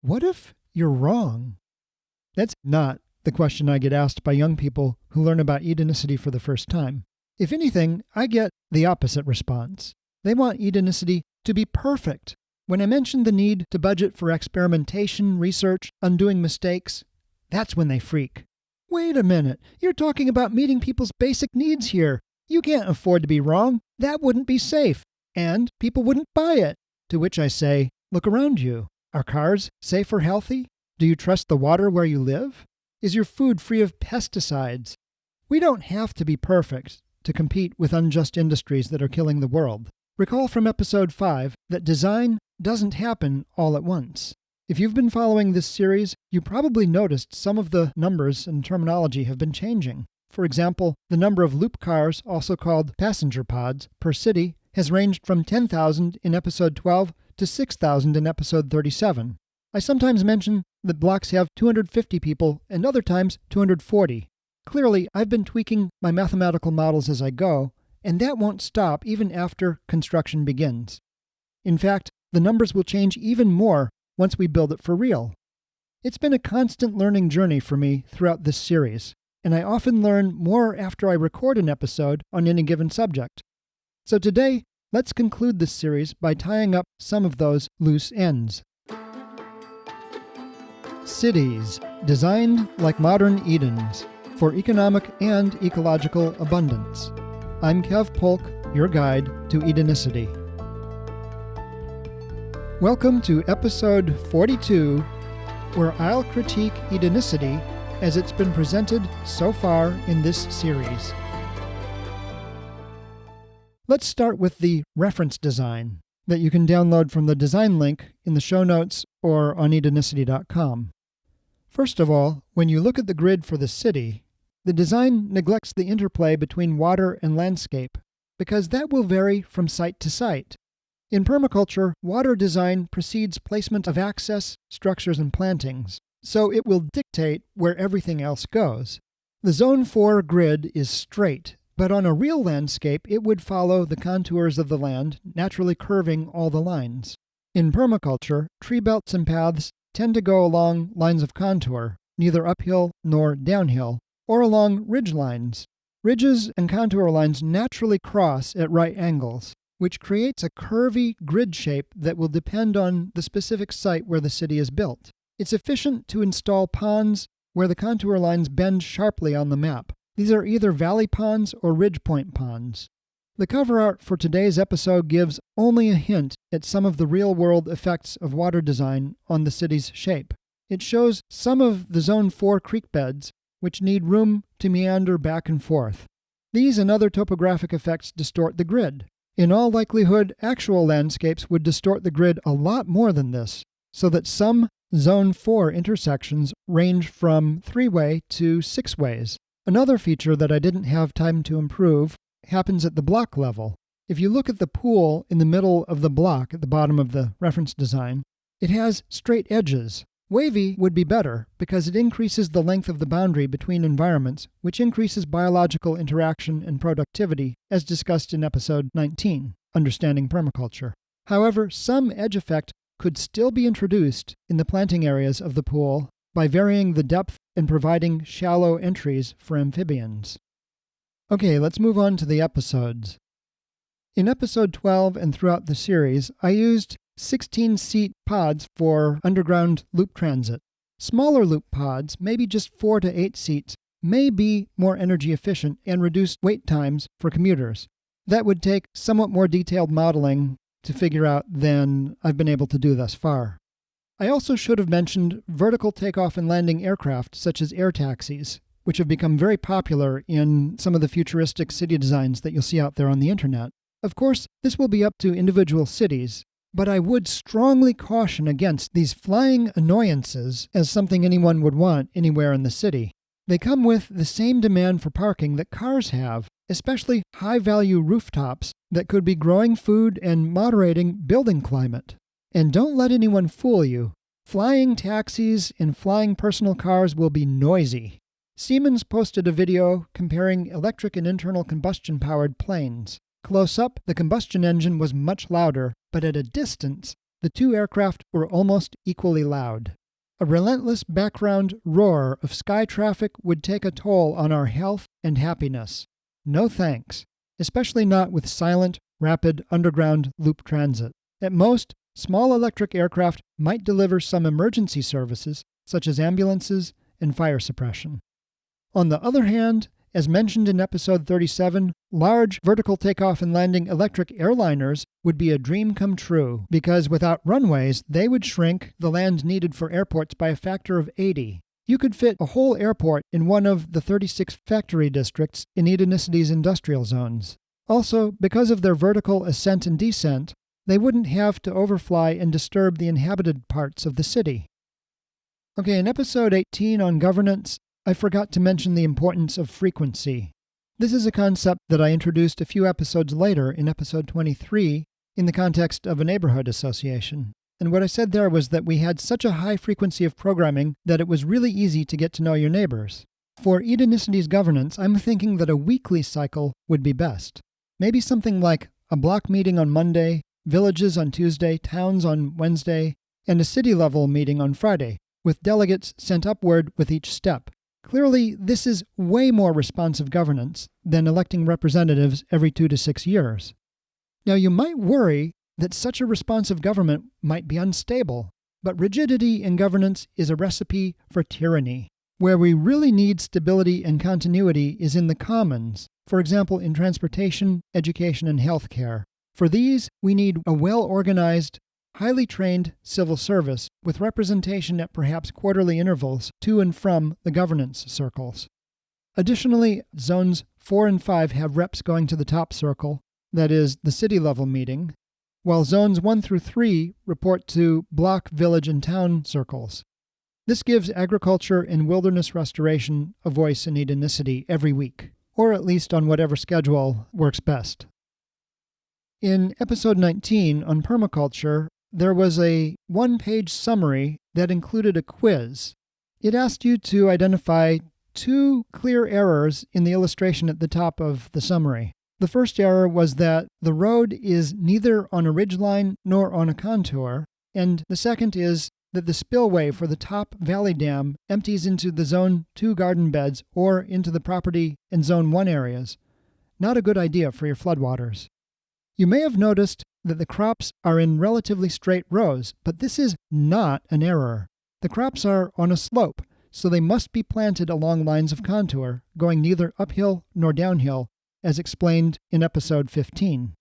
What if you're wrong? That's not the question I get asked by young people who learn about Edenicity for the first time. If anything, I get the opposite response. They want Edenicity to be perfect. When I mention the need to budget for experimentation, research, undoing mistakes, that's when they freak. Wait a minute, you're talking about meeting people's basic needs here. You can't afford to be wrong. That wouldn't be safe. And people wouldn't buy it. To which I say, look around you. Are cars safe or healthy? Do you trust the water where you live? Is your food free of pesticides? We don't have to be perfect to compete with unjust industries that are killing the world. Recall from episode 5 that design doesn't happen all at once. If you've been following this series, you probably noticed some of the numbers and terminology have been changing. For example, the number of loop cars, also called passenger pods, per city has ranged from 10,000 in episode 12 to 6,000 in episode 37. I sometimes mention that blocks have 250 people and other times 240. Clearly, I've been tweaking my mathematical models as I go, and that won't stop even after construction begins. In fact, the numbers will change even more once we build it for real. It's been a constant learning journey for me throughout this series, and I often learn more after I record an episode on any given subject. So today, let's conclude this series by tying up some of those loose ends. Cities, designed like modern Edens, for economic and ecological abundance. I'm Kev Polk, your guide to Edenicity. Welcome to episode 42, where I'll critique Edenicity as it's been presented so far in this series. Let's start with the reference design that you can download from the design link in the show notes or on Edenicity.com. First of all, when you look at the grid for the city, the design neglects the interplay between water and landscape, because that will vary from site to site. In permaculture, water design precedes placement of access, structures, and plantings, so it will dictate where everything else goes. The Zone 4 grid is straight, but on a real landscape it would follow the contours of the land, naturally curving all the lines. In permaculture, tree belts and paths tend to go along lines of contour, neither uphill nor downhill, or along ridge lines. Ridges and contour lines naturally cross at right angles, which creates a curvy grid shape that will depend on the specific site where the city is built. It's efficient to install ponds where the contour lines bend sharply on the map. These are either valley ponds or ridge point ponds. The cover art for today's episode gives only a hint at some of the real-world effects of water design on the city's shape. It shows some of the Zone 4 creek beds, which need room to meander back and forth. These and other topographic effects distort the grid. In all likelihood, actual landscapes would distort the grid a lot more than this, so that some Zone 4 intersections range from 3-way to 6-ways. Another feature that I didn't have time to improve happens at the block level. If you look at the pool in the middle of the block at the bottom of the reference design, it has straight edges. Wavy would be better because it increases the length of the boundary between environments, which increases biological interaction and productivity, as discussed in episode 19, Understanding Permaculture. However, some edge effect could still be introduced in the planting areas of the pool by varying the depth and providing shallow entries for amphibians. Okay, let's move on to the episodes. In episode 12 and throughout the series, I used 16-seat pods for underground loop transit. Smaller loop pods, maybe just 4 to 8 seats, may be more energy efficient and reduce wait times for commuters. That would take somewhat more detailed modeling to figure out than I've been able to do thus far. I also should have mentioned vertical takeoff and landing aircraft such as air taxis, which have become very popular in some of the futuristic city designs that you'll see out there on the internet. Of course, this will be up to individual cities, but I would strongly caution against these flying annoyances as something anyone would want anywhere in the city. They come with the same demand for parking that cars have, especially high-value rooftops that could be growing food and moderating building climate. And don't let anyone fool you. Flying taxis and flying personal cars will be noisy. Siemens posted a video comparing electric and internal combustion-powered planes. Close up, the combustion engine was much louder, but at a distance, the two aircraft were almost equally loud. A relentless background roar of sky traffic would take a toll on our health and happiness. No thanks, especially not with silent, rapid underground loop transit. At most, small electric aircraft might deliver some emergency services, such as ambulances and fire suppression. On the other hand, as mentioned in episode 37, large vertical takeoff and landing electric airliners would be a dream come true, because without runways, they would shrink the land needed for airports by a factor of 80. You could fit a whole airport in one of the 36 factory districts in Edenicity's industrial zones. Also, because of their vertical ascent and descent, they wouldn't have to overfly and disturb the inhabited parts of the city. Okay, in episode 18 on governance, I forgot to mention the importance of frequency. This is a concept that I introduced a few episodes later in episode 23 in the context of a neighborhood association. And what I said there was that we had such a high frequency of programming that it was really easy to get to know your neighbors. For Edenicity's governance, I'm thinking that a weekly cycle would be best. Maybe something like a block meeting on Monday, villages on Tuesday, towns on Wednesday, and a city-level meeting on Friday, with delegates sent upward with each step. Clearly, this is way more responsive governance than electing representatives every 2 to 6 years. Now, you might worry that such a responsive government might be unstable, but rigidity in governance is a recipe for tyranny. Where we really need stability and continuity is in the commons, for example, in transportation, education, and healthcare. For these, we need a well-organized, highly trained civil service with representation at perhaps quarterly intervals to and from the governance circles. Additionally, zones 4 and 5 have reps going to the top circle, that is, the city-level meeting, while zones 1 through 3 report to block, village, and town circles. This gives agriculture and wilderness restoration a voice in Edenicity every week, or at least on whatever schedule works best. In episode 19 on Permaculture, there was a one-page summary that included a quiz. It asked you to identify 2 clear errors in the illustration at the top of the summary. The first error was that the road is neither on a ridgeline nor on a contour, and the second is that the spillway for the top valley dam empties into the Zone 2 garden beds or into the property and Zone 1 areas. Not a good idea for your floodwaters. You may have noticed that the crops are in relatively straight rows, but this is not an error. The crops are on a slope, so they must be planted along lines of contour, going neither uphill nor downhill, as explained in episode 15.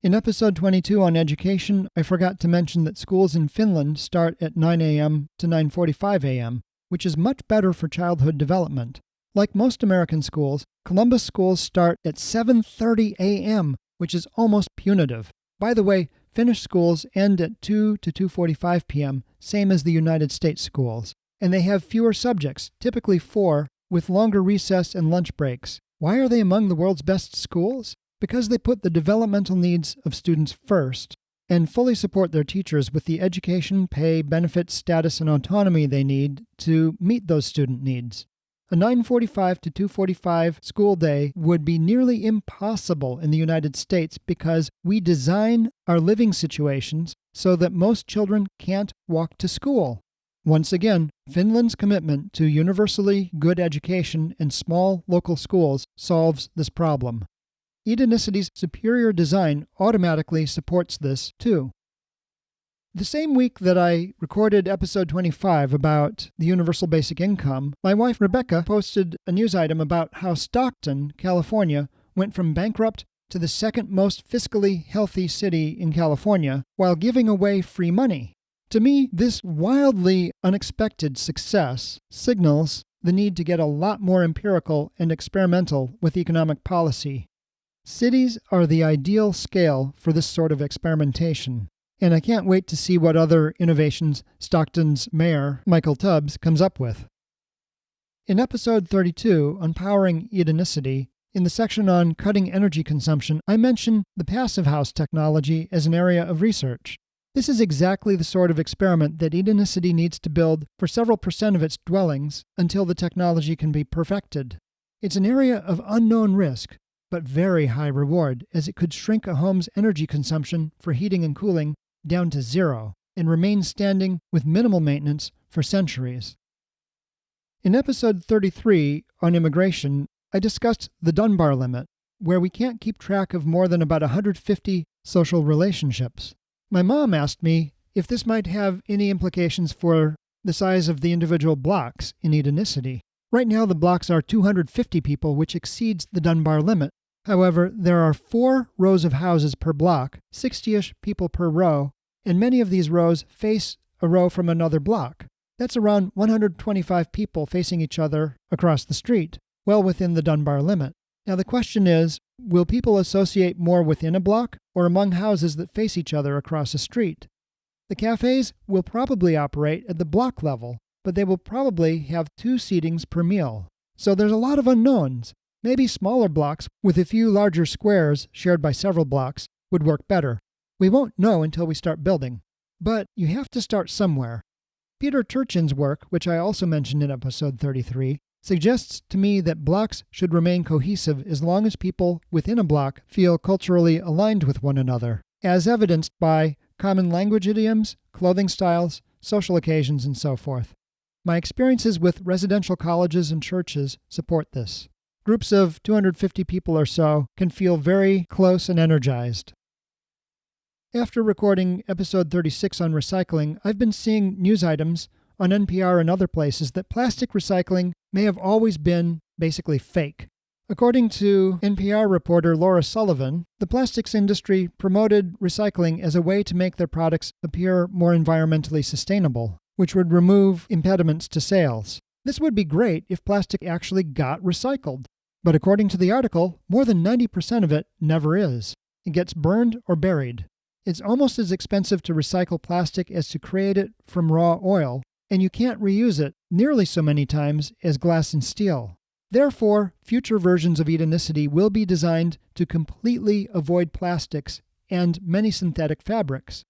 In episode 22 on education, I forgot to mention that schools in Finland start at 9 a.m. to 9:45 a.m., which is much better for childhood development. Like most American schools, Columbus schools start at 7:30 a.m., which is almost punitive. By the way, Finnish schools end at 2 to 2:45 p.m., same as the United States schools, and they have fewer subjects, typically 4, with longer recess and lunch breaks. Why are they among the world's best schools? Because they put the developmental needs of students first and fully support their teachers with the education, pay, benefits, status, and autonomy they need to meet those student needs. A 9:45 to 2:45 school day would be nearly impossible in the United States because we design our living situations so that most children can't walk to school. Once again, Finland's commitment to universally good education and small local schools solves this problem. Edenicity's superior design automatically supports this, too. The same week that I recorded episode 25 about the universal basic income, my wife Rebecca posted a news item about how Stockton, California, went from bankrupt to the second most fiscally healthy city in California while giving away free money. To me, this wildly unexpected success signals the need to get a lot more empirical and experimental with economic policy. Cities are the ideal scale for this sort of experimentation, and I can't wait to see what other innovations Stockton's mayor, Michael Tubbs, comes up with. In episode 32, on Powering Edenicity, in the section on cutting energy consumption, I mention the passive house technology as an area of research. This is exactly the sort of experiment that Edenicity needs to build for several % of its dwellings until the technology can be perfected. It's an area of unknown risk, but very high reward, as it could shrink a home's energy consumption for heating and cooling down to zero and remain standing with minimal maintenance for centuries. In episode 33 on immigration, I discussed the Dunbar limit, where we can't keep track of more than about 150 social relationships. My mom asked me if this might have any implications for the size of the individual blocks in Edenicity. Right now the blocks are 250 people, which exceeds the Dunbar limit. However, there are 4 rows of houses per block, 60-ish people per row, and many of these rows face a row from another block. That's around 125 people facing each other across the street, well within the Dunbar limit. Now the question is, will people associate more within a block or among houses that face each other across a street? The cafes will probably operate at the block level, but they will probably have 2 seatings per meal. So there's a lot of unknowns. Maybe smaller blocks with a few larger squares shared by several blocks would work better. We won't know until we start building. But you have to start somewhere. Peter Turchin's work, which I also mentioned in episode 33, suggests to me that blocks should remain cohesive as long as people within a block feel culturally aligned with one another, as evidenced by common language idioms, clothing styles, social occasions, and so forth. My experiences with residential colleges and churches support this. Groups of 250 people or so can feel very close and energized. After recording episode 36 on recycling, I've been seeing news items on NPR and other places that plastic recycling may have always been basically fake. According to NPR reporter Laura Sullivan, the plastics industry promoted recycling as a way to make their products appear more environmentally sustainable, which would remove impediments to sales. This would be great if plastic actually got recycled. But according to the article, more than 90% of it never is. It gets burned or buried. It's almost as expensive to recycle plastic as to create it from raw oil, and you can't reuse it nearly so many times as glass and steel. Therefore, future versions of Edenicity will be designed to completely avoid plastics and many synthetic fabrics.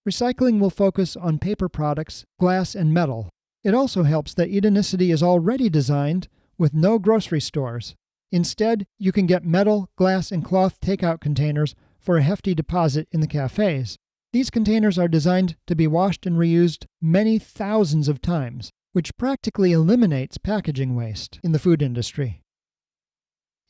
Recycling will focus on paper products, glass, and metal. It also helps that Edenicity is already designed with no grocery stores. Instead, you can get metal, glass, and cloth takeout containers for a hefty deposit in the cafes. These containers are designed to be washed and reused many thousands of times, which practically eliminates packaging waste in the food industry.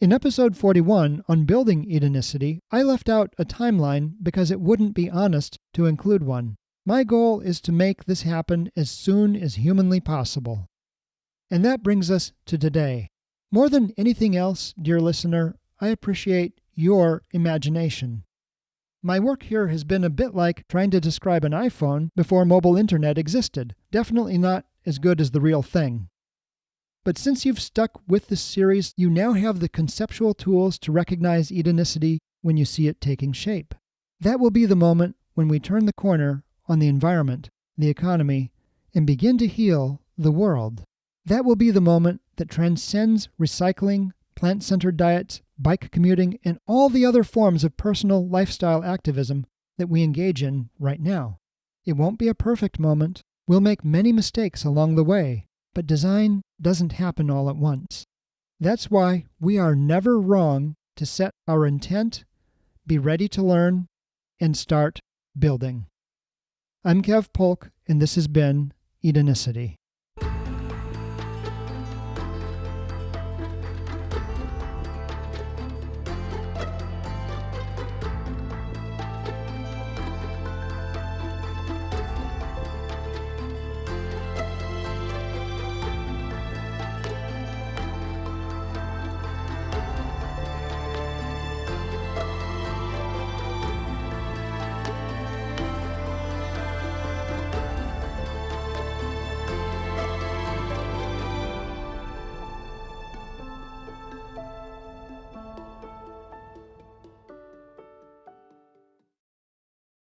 In episode 41 on building Edenicity, I left out a timeline because it wouldn't be honest to include one. My goal is to make this happen as soon as humanly possible. And that brings us to today. More than anything else, dear listener, I appreciate your imagination. My work here has been a bit like trying to describe an iPhone before mobile internet existed. Definitely not as good as the real thing. But since you've stuck with this series, you now have the conceptual tools to recognize Edenicity when you see it taking shape. That will be the moment when we turn the corner on the environment, the economy, and begin to heal the world. That will be the moment that transcends recycling, plant-centered diets, bike commuting, and all the other forms of personal lifestyle activism that we engage in right now. It won't be a perfect moment. We'll make many mistakes along the way, but design doesn't happen all at once. That's why we are never wrong to set our intent, be ready to learn, and start building. I'm Kev Polk, and this has been Edenicity.